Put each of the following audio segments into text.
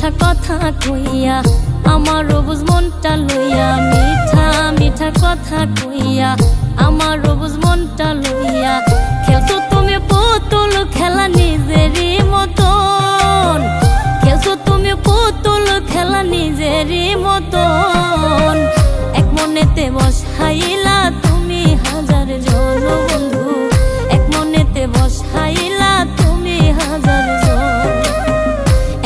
মিঠা কথা কইয়া আমার বুঝ মনটা লইয়া, মিঠা মিঠা কথা কইয়া আমার বুঝ মনটা লইয়া। খেলছো তুমি পুতুল খেলা নিজেরই মতন, খেলছো তুমি পুতুল খেলা নিজেরই মতন। এক মনেতে বসাইলা তুমি হাজার জন বন্ধু, এক মনেতে বসাইলা তুমি হাজার জন,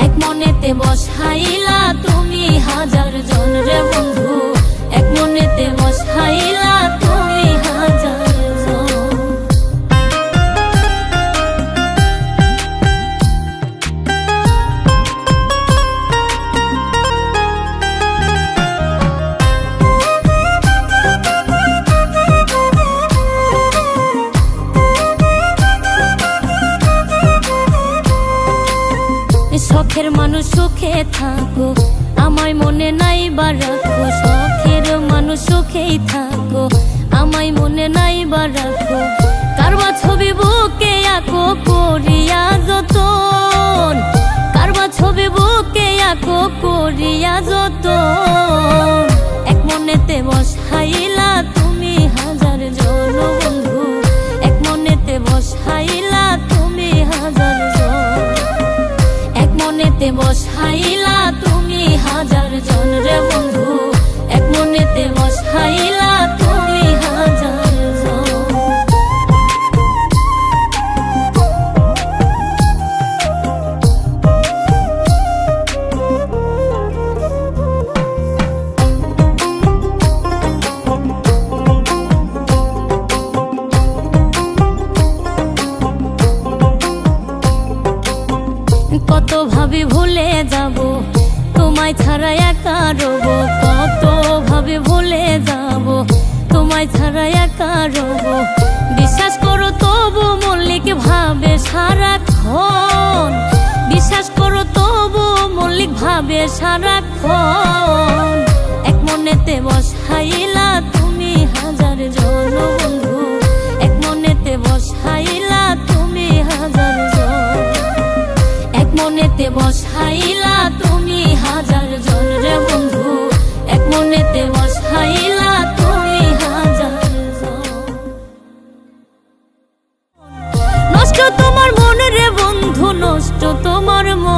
এক মনেতে বসাইলা তুমি হাজার জন রে বন্ধু, এক মনেতে বসাইলা তুমি হাজার জন। শখের মানুষ সুখে থাকো, আমায় মনে নাই বা রাখো, শখের মানুষ সুখেই থাকো, আমায় মনে নাই বা রাখো। কারবা ছবি বুকে আঁকো করিয়া যতন, কারবা ছবি বুকে আঁকো করিয়া যতন। এক মনেতে বসাইলা তুমি হাজার জন বন্ধু, এক মনেতে বসাইলা তুমি হাজার জন, এক মনেতে বসাইলা তুমি হাজার জন রে বন্ধু, এক মনেতে বসাইলা তুমি হাজার জন। কত ভাবি ভুলে যাব তোমায় ছাড়া একা রব, কত ভাবি ভুলে যাব তোমায় ছাড়া একা রব। বিশ্বাস করো তবু মল্লিক ভাবে সারাক্ষণ, বিশ্বাস করো তবু মল্লিক ভাবে সারাক্ষণ। এক মনেতে বসাইলা তুমি হাজার জন বন্ধু, এক মনেতে বসাইলা তুমি হাজার জন, এক মনেতে বসাইলা তুমি হাজার জন রে বন্ধু, এক মনেতে বসাইলা তুমি হাজার জন। নষ্ট তোমার মন রে বন্ধু, নষ্ট তোমার মন,